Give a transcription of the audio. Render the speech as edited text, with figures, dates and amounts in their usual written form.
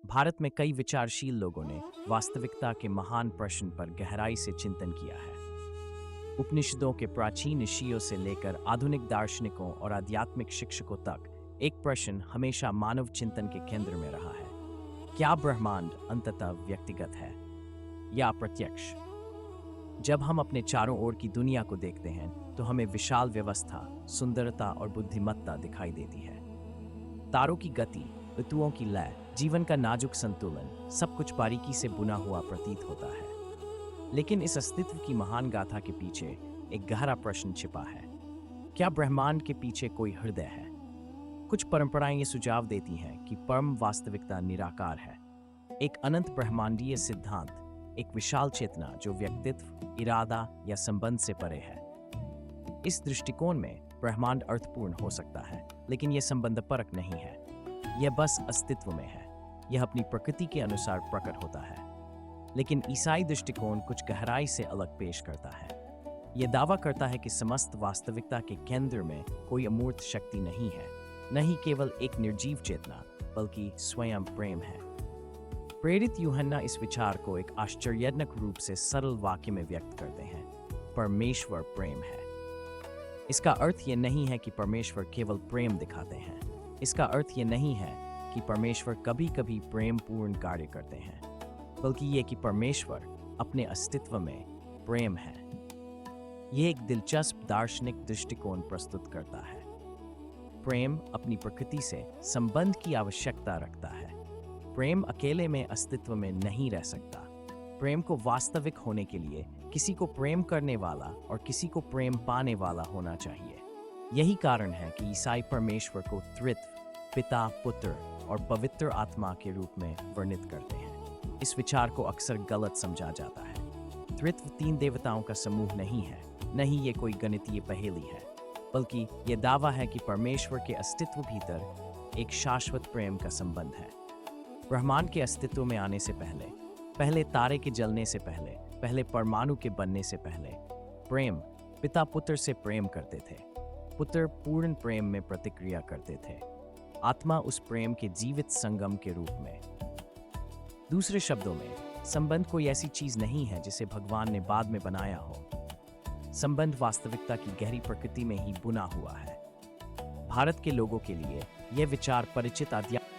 भारत में कई विचारशील लोगों ने वास्तविकता के महान प्रश्न पर गहराई से चिंतन किया है। उपनिषदों के प्राचीन ऋषियों से लेकर आधुनिक दार्शनिकों और आध्यात्मिक शिक्षकों तक एक प्रश्न हमेशा मानव चिंतन के केंद्र में रहा है। क्या ब्रह्मांड अंततः व्यक्तिगत है या अप्रत्यक्ष? जब हम अपने चारों ओर की दुनिया को देखते हैं तो हमें विशाल व्यवस्था, सुंदरता और बुद्धिमत्ता दिखाई देती है। तारों की गति, ऋतुओं की लय, जीवन का नाजुक संतुलन, सब कुछ बारीकी से बुना हुआ प्रतीत होता है। लेकिन इस अस्तित्व की महान गाथा के पीछे एक गहरा प्रश्न छिपा है। क्या ब्रह्मांड के पीछे कोई हृदय है? कुछ परंपराएं ये सुझाव देती हैं कि परम वास्तविकता निराकार है, एक अनंत ब्रह्मांडीय सिद्धांत, एक विशाल चेतना जो व्यक्तित्व, इरादा या संबंध से परे है। इस दृष्टिकोण में ब्रह्मांड अर्थपूर्ण हो सकता है, लेकिन यह संबंधपरक नहीं है। यह बस अस्तित्व में है। यह अपनी प्रकृति के अनुसार प्रकट होता है। लेकिन ईसाई दृष्टिकोण कुछ गहराई से अलग पेश करता है। यह दावा करता है कि समस्त वास्तविकता के केंद्र में कोई अमूर्त शक्ति नहीं है, न ही केवल एक निर्जीव चेतना, बल्कि स्वयं प्रेम है। प्रेरित यूहन्ना इस विचार को एक आश्चर्यजनक रूप से सरल वाक्य में व्यक्त करते हैं: परमेश्वर प्रेम है। इसका अर्थ यह नहीं है कि परमेश्वर केवल प्रेम दिखाते हैं। इसका अर्थ यह नहीं है कि परमेश्वर कभी कभी प्रेमपूर्ण कार्य करते हैं, बल्कि ये कि परमेश्वर अपने अस्तित्व में प्रेम है। यह एक दिलचस्प दार्शनिक दृष्टिकोण प्रस्तुत करता है। प्रेम अपनी प्रकृति से संबंध की आवश्यकता रखता है। प्रेम अकेले में अस्तित्व में नहीं रह सकता। प्रेम को वास्तविक होने के लिए किसी को प्रेम करने वाला और किसी को प्रेम पाने वाला होना चाहिए। यही कारण है कि ईसाई परमेश्वर को त्रित्व, पिता, पुत्र और पवित्र आत्मा के रूप में वर्णित करते हैं। इस विचार को अक्सर गलत समझा जाता है। त्रित्व तीन देवताओं का समूह नहीं है, न ही ये कोई गणितीय पहेली है, बल्कि यह दावा है कि परमेश्वर के अस्तित्व भीतर एक शाश्वत प्रेम का संबंध है। ब्रह्मांड के अस्तित्व में आने से पहले तारे के जलने से पहले परमाणु के बनने से पहले प्रेम पिता पुत्र से प्रेम करते थे। पुत्र पूर्ण प्रेम में प्रतिक्रिया करते थे, आत्मा उस प्रेम के जीवित संगम के रूप में। दूसरे शब्दों में, संबंध कोई ऐसी चीज नहीं है जिसे भगवान ने बाद में बनाया हो। संबंध वास्तविकता की गहरी प्रकृति में ही बुना हुआ है। भारत के लोगों के लिए यह विचार परिचित आध्यात्मिक